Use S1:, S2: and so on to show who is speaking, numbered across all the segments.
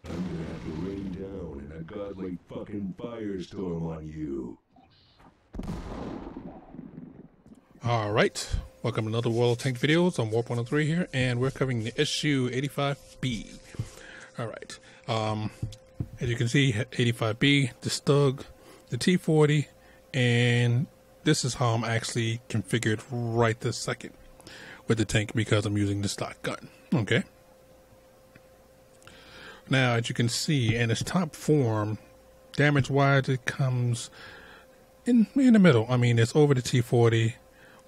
S1: I'm gonna have to rain down in a godlike fucking firestorm on you.
S2: Alright, welcome to another World of Tank videos. I'm Warp 103 here, and we're covering the su85b. Alright, as you can see, 85b, the Stug, the T40, and this is how I'm actually configured right this second with the tank because I'm using the stock gun. Okay. Now, as you can see, in its top form, damage-wise, it comes in the middle. I mean, it's over the T40,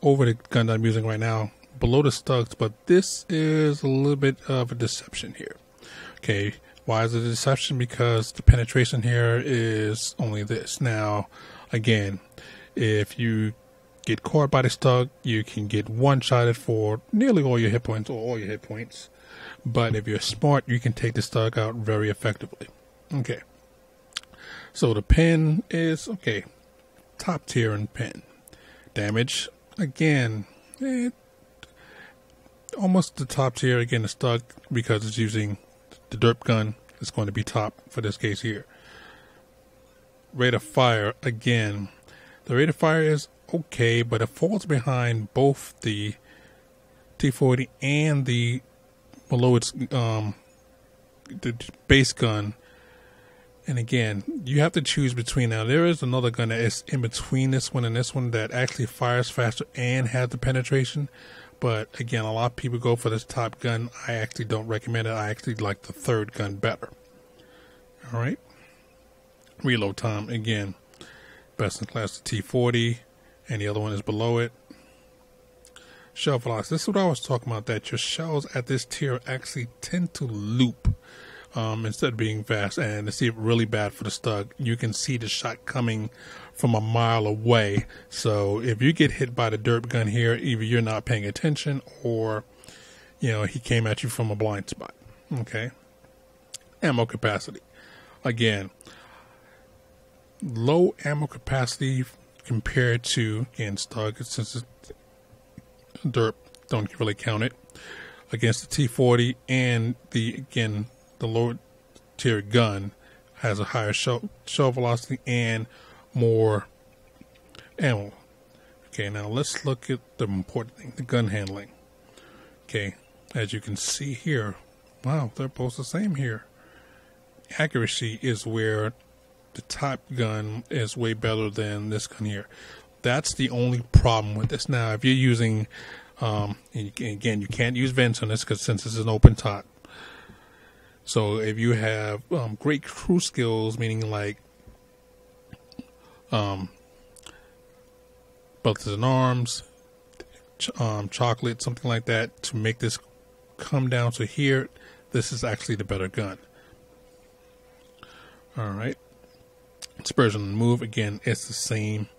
S2: over the gun that I'm using right now, below the Stugs, but this is a little bit of a deception here. Okay, why is it a deception? Because the penetration here is only this. Now, again, if you get caught by the Stug, you can get one-shotted for nearly all your hit points, or all your hit points. But if you're smart, you can take the Stug out very effectively. Okay. So the pen is, okay, top tier in pen. Damage, again, almost the top tier. Again, the Stug, because it's using the derp gun, is going to be top for this case here. Rate of fire, again, the rate of fire is okay, but it falls behind both the T40 and the below its the base gun. And again, you have to choose between. Now there is another gun that is in between this one and this one that actually fires faster and has the penetration, but again, a lot of people go for this top gun. I actually don't recommend it. I actually like the third gun better. All right, reload time, again, best in class, the T40, and the other one is below it. Shell velocity. This is what I was talking about, that your shells at this tier actually tend to loop instead of being fast. And to see it really bad for the Stug, you can see the shot coming from a mile away. So if you get hit by the derp gun here, either you're not paying attention or, you know, he came at you from a blind spot. Okay. Ammo capacity. Again, low ammo capacity compared to, again, Stug, since it's derp, don't really count it against the T40, and the lower tier gun has a higher shell velocity and more ammo. Okay, now let's look at the important thing, the gun handling. Okay, as you can see here, wow, they're both the same here. Accuracy is where the top gun is way better than this gun here. That's the only problem with this. Now, if you're using, and again, you can't use vents on this because since it's an open top. So if you have great crew skills, meaning like belts and arms, chocolate, something like that, to make this come down to here, this is actually the better gun. All right. Dispersion and move, again, it's the same,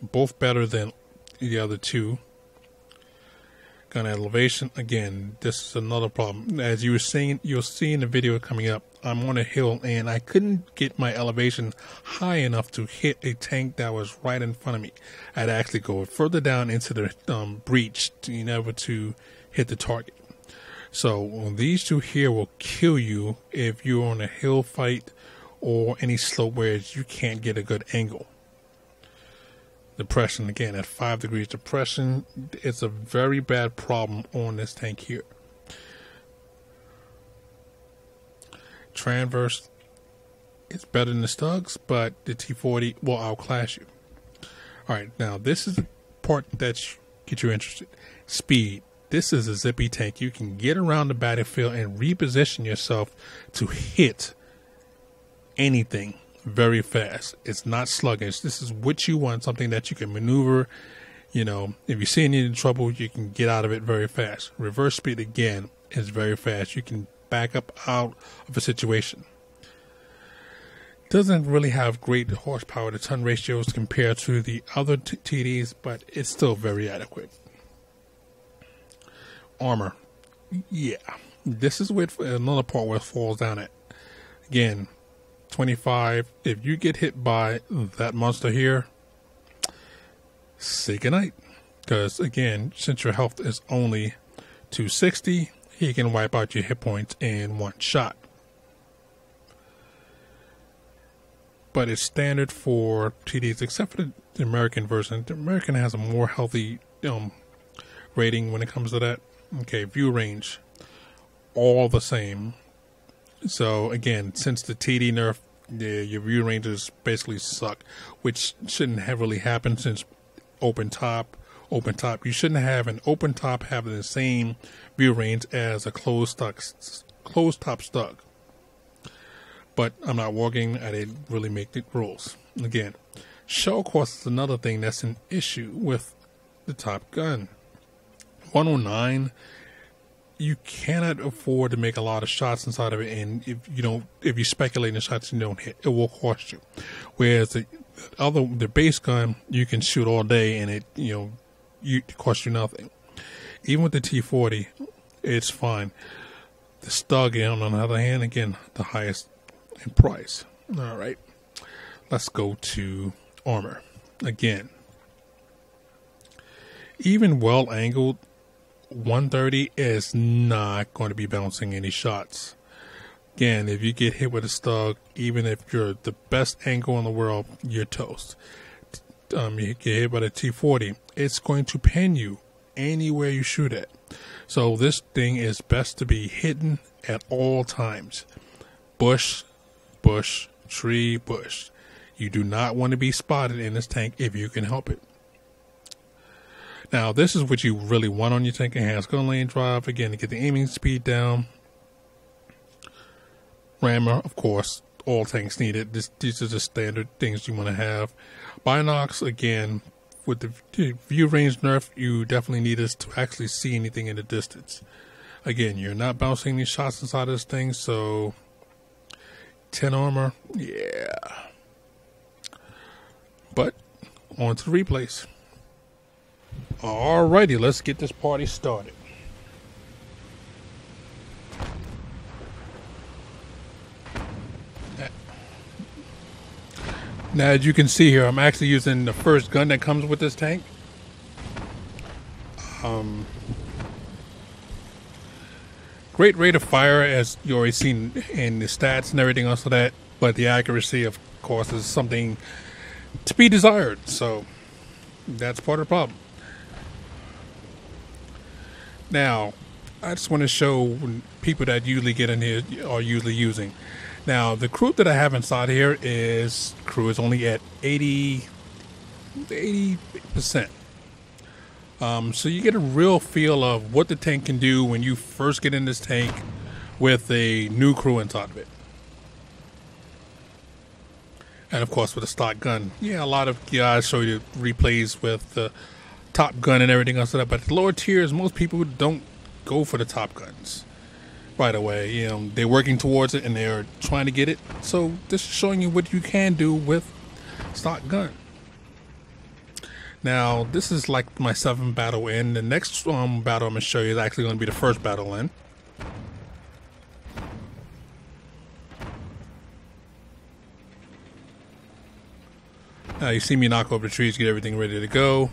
S2: both better than the other two. Gun elevation, again, this is another problem. As you were saying, you'll see in the video coming up, I'm on a hill and I couldn't get my elevation high enough to hit a tank that was right in front of me. I'd actually go further down into the breach in order to hit the target. So these two here will kill you if you're on a hill fight or any slope where you can't get a good angle. Depression, again, at 5 degrees depression, it's a very bad problem on this tank here. Transverse, it's better than the Stugs, but the T40 will outclass you. Alright, now this is the part that gets you interested. Speed. This is a zippy tank. You can get around the battlefield and reposition yourself to hit anything very fast. It's not sluggish. This is what you want, something that you can maneuver. You know, if you see any trouble, you can get out of it very fast. Reverse speed, again, is very fast. You can back up out of a situation. Doesn't really have great horsepower to ton ratios compared to the other TDs, but it's still very adequate. Armor, yeah, this is where another part where it falls down at. Again, 25. If you get hit by that monster here, say goodnight. Because again, since your health is only 260, he can wipe out your hit points in one shot. but it's standard for TDs, except for the American version. The American has a more healthy rating when it comes to that. Okay, view range, all the same. So again, since the TD nerf, your view ranges basically suck, which shouldn't have really happened since open top. You shouldn't have an open top having the same view range as a closed top stug. But I'm not working. I didn't really make the rules. Again, shell cost is another thing that's an issue with the Top Gun. 109, you cannot afford to make a lot of shots inside of it, and if you speculate in the shots you don't hit, it will cost you. Whereas the base gun, you can shoot all day and it cost you nothing. Even with the T40, it's fine. The Stug, on the other hand, again, the highest in price. All right, let's go to armor again. Even well angled 130 is not going to be bouncing any shots. Again, if you get hit with a Stug, even if you're the best angle in the world, you're toast. You get hit by the T40, it's going to pin you anywhere you shoot at. So this thing is best to be hidden at all times. Bush, tree, bush. You do not want to be spotted in this tank if you can help it. Now, this is what you really want on your tank. Enhanced gun lane drive, again, to get the aiming speed down. Rammer, of course, all tanks need it. These are the standard things you want to have. Binocs, again, with the view range nerf, you definitely need this to actually see anything in the distance. Again, you're not bouncing any shots inside of this thing, so 10 armor, yeah. But, on to the replays. Alrighty, let's get this party started. Now, as you can see here, I'm actually using the first gun that comes with this tank. Great rate of fire, as you already seen in the stats and everything else of that, but the accuracy, of course, is something to be desired. So that's part of the problem. Now, I just want to show people that usually get in here are usually using. Now, the crew that I have inside here is only at 80%. So you get a real feel of what the tank can do when you first get in this tank with a new crew inside of it. And of course with a stock gun. Yeah, a lot of guys show you replays with the Top Gun and everything else like that, but the lower tiers, most people don't go for the Top Guns right away. They're working towards it and they're trying to get it. So this is showing you what you can do with stock gun. Now, this is like my 7th battle in. The next battle I'm going to show you is actually going to be the first battle in. Now, you see me knock over the trees, get everything ready to go.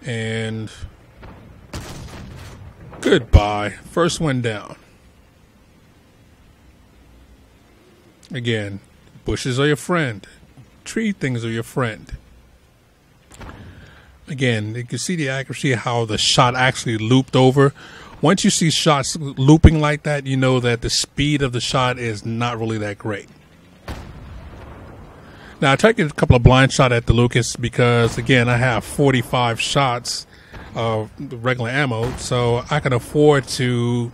S2: And goodbye. First one down. Again, bushes are your friend. Tree things are your friend. Again, you can see the accuracy, how the shot actually looped over. Once you see shots looping like that, you know that the speed of the shot is not really that great. Now, I tried to get a couple of blind shots at the Lucas because, again, I have 45 shots of regular ammo, so I can afford to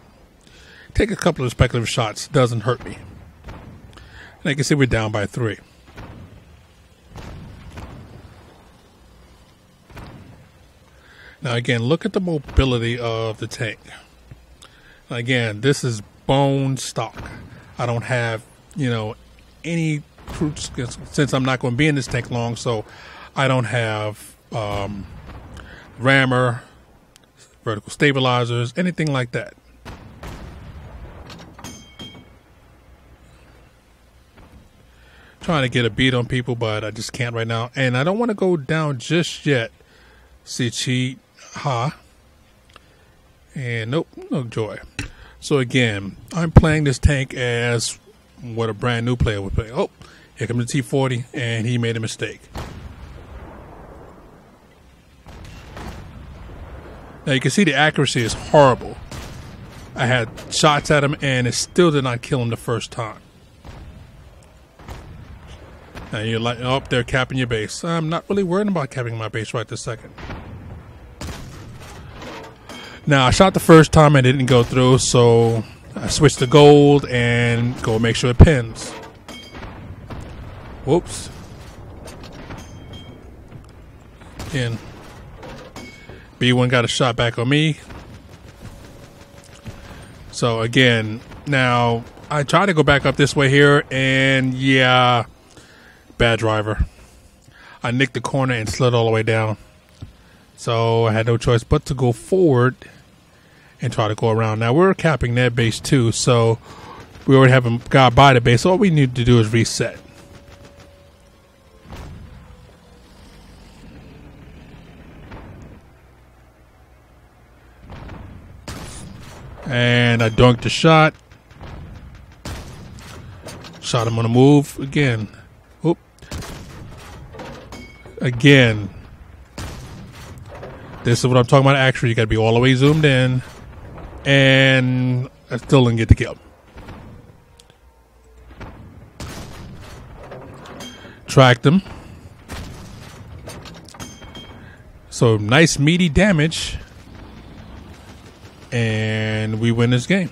S2: take a couple of speculative shots. Doesn't hurt me. And you can see we're down by 3. Now, again, look at the mobility of the tank. Again, this is bone stock. I don't have, any fruits, since I'm not going to be in this tank long, so I don't have rammer, vertical stabilizers, anything like that. Trying to get a beat on people, but I just can't right now. And I don't want to go down just yet. See, cheat, ha. And nope, no joy. So again, I'm playing this tank as what a brand new player would play. Oh, here comes the T-40, and he made a mistake. Now you can see the accuracy is horrible. I had shots at him, and it still did not kill him the first time. Now you're like, oh, they're capping your base. I'm not really worried about capping my base right this second. Now I shot the first time and it didn't go through, so I switched to gold and go make sure it pins. Whoops. Again. B1 got a shot back on me. So again, now I tried to go back up this way here, and yeah, bad driver. I nicked the corner and slid all the way down. So I had no choice but to go forward and try to go around. Now we're capping that base too, so we already have a guy by the base. So all we need to do is reset. And I dunked the shot. Shot him on the move again. Oop. Again. This is what I'm talking about. Actually, you got to be all the way zoomed in. And I still didn't get the kill. Tracked him. So nice meaty damage. And we win this game.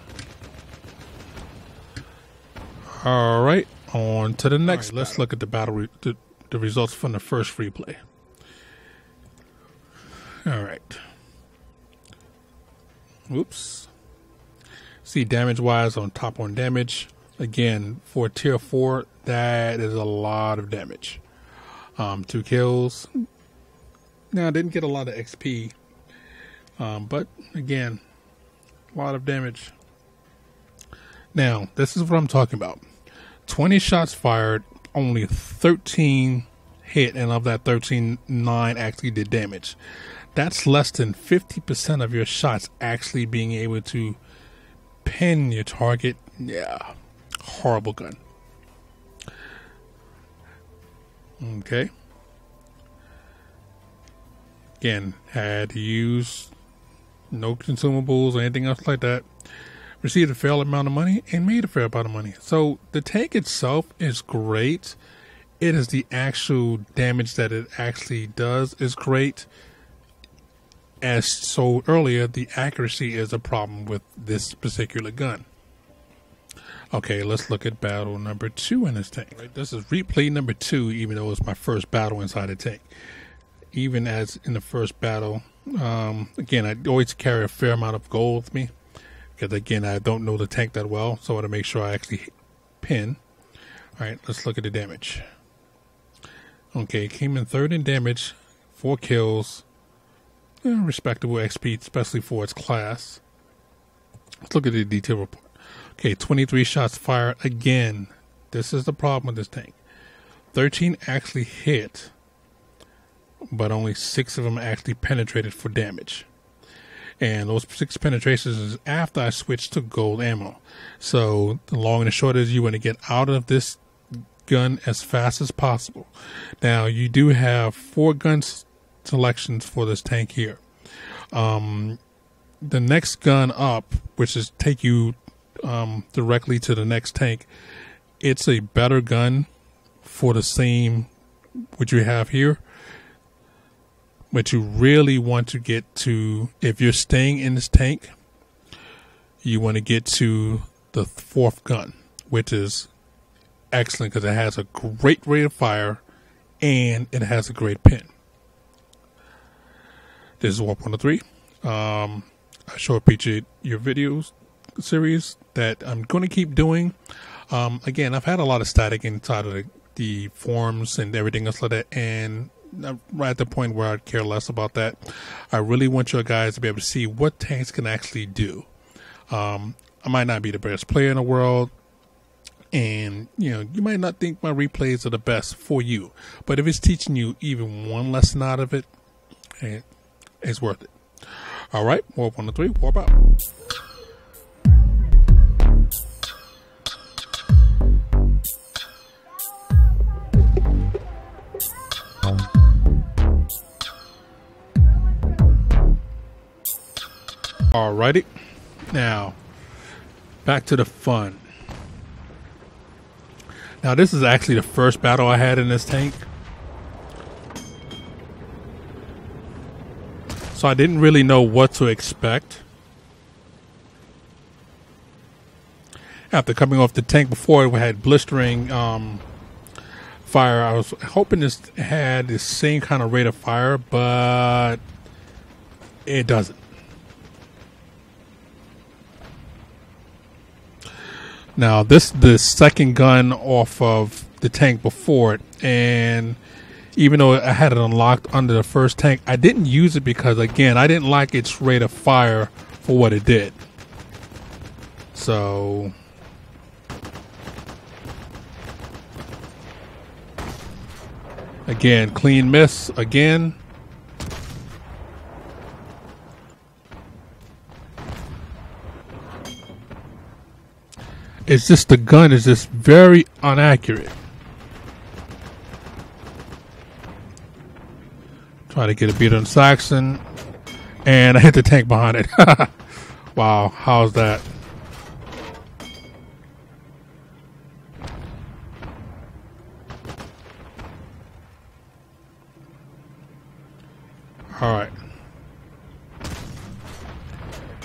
S2: All right, on to the next. Right, let's look at the battle, the results from the first replay. All right. Oops. See damage-wise on top on damage. Again, for tier 4, that is a lot of damage. 2 kills. Now, I didn't get a lot of XP, but again, a lot of damage. Now, this is what I'm talking about. 20 shots fired, only 13 hit, and of that 13, 9 actually did damage. That's less than 50% of your shots actually being able to pin your target. Yeah, horrible gun. Okay. Again, had to use no consumables or anything else like that. Received a fair amount of money and made a fair amount of money. So the tank itself is great. It is the actual damage that it actually does is great. As told earlier, the accuracy is a problem with this particular gun. Okay, let's look at battle number 2 in this tank. Right, this is replay number 2, even though it's my first battle inside the tank. Even as in the first battle, again, I always carry a fair amount of gold with me. Because again, I don't know the tank that well, so I want to make sure I actually pin. All right, let's look at the damage. Okay, came in 3rd in damage, 4 kills, respectable XP, especially for its class. Let's look at the detail report. Okay, 23 shots fired. Again, this is the problem with this tank. 13 actually hit, but only 6 of them actually penetrated for damage. And those 6 penetrations is after I switched to gold ammo. So the long and the short is you want to get out of this gun as fast as possible. Now you do have 4 gun selections for this tank here. The next gun up, which is take you directly to the next tank, it's a better gun for the same what you have here. But you really want to get to, if you're staying in this tank, you want to get to the 4th gun, which is excellent because it has a great rate of fire and it has a great pin. This is Warp 103. I sure appreciate your videos series that I'm going to keep doing. Again, I've had a lot of static inside of the forums and everything else like that, and I'm right at the point where I'd care less about that. I really want you guys to be able to see what tanks can actually do. I might not be the best player in the world, and you might not think my replays are the best for you, but if it's teaching you even one lesson out of it, it's worth it. All right, Warp 103, warp out. Alrighty, now back to the fun. Now this is actually the first battle I had in this tank, so I didn't really know what to expect. After coming off the tank before, we had blistering fire. I was hoping this had the same kind of rate of fire, but it doesn't. Now this the second gun off of the tank before it, and even though I had it unlocked under the first tank, I didn't use it because, again, I didn't like its rate of fire for what it did. So again, clean miss again. It's just the gun is just very inaccurate. Try to get a beat on Saxon, and I hit the tank behind it. Wow, how's that? Alright.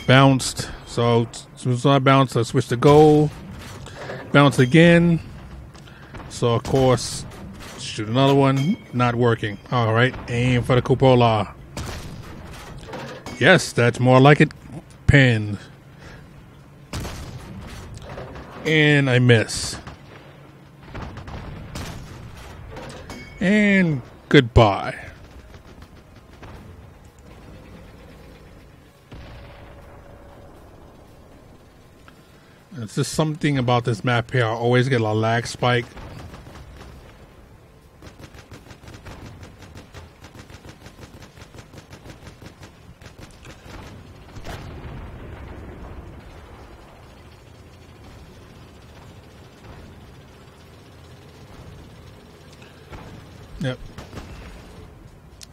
S2: Bounced. So as soon as I bounced, I switched to goal. Bounce again. So of course, shoot another one. Not working. Alright, aim for the cupola. Yes, that's more like it. Pinned. And I miss. And goodbye. It's just something about this map here. I always get a lag spike. Yep.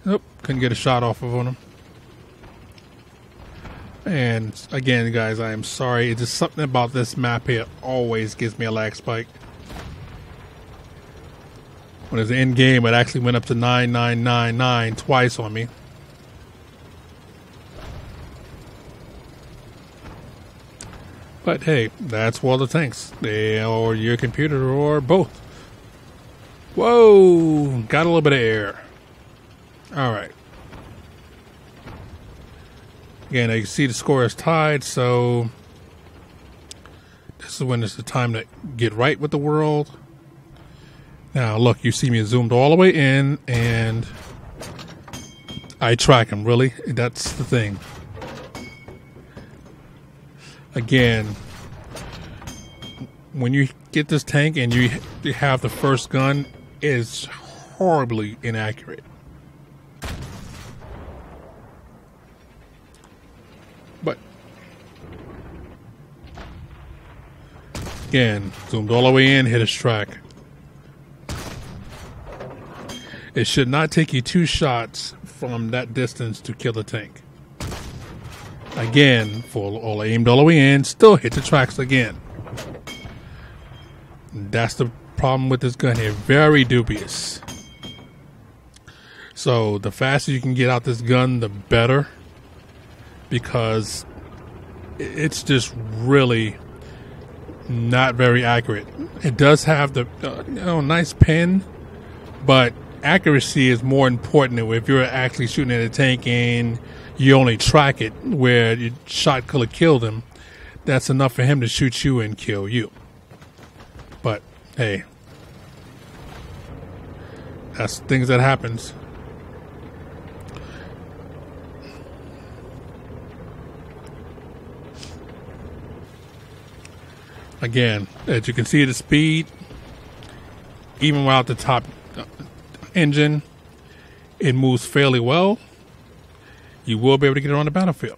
S2: Nope. Couldn't get a shot off of him. And again, guys, I am sorry. It's just something about this map here always gives me a lag spike. When it's in game, it actually went up to 9999 twice on me. But hey, that's World of Tanks. They or your computer or both. Whoa, got a little bit of air. All right. Again, you can see the score is tied, so this is when it's the time to get right with the world. Now, look, you see me zoomed all the way in, and I track him, really? That's the thing. Again, when you get this tank and you have the first gun, it's horribly inaccurate. But again, zoomed all the way in, hit his track. It should not take you 2 shots from that distance to kill the tank. Again, full aimed all the way in, still hit the tracks again. That's the problem with this gun here. Very dubious. So the faster you can get out this gun, the better. Because it's just really not very accurate. It does have the nice pin, but accuracy is more important if you're actually shooting at a tank and you only track it where your shot could have killed him. That's enough for him to shoot you and kill you. But hey, that's things that happens. Again, as you can see, the speed, even without the top engine, it moves fairly well. You will be able to get it on the battlefield.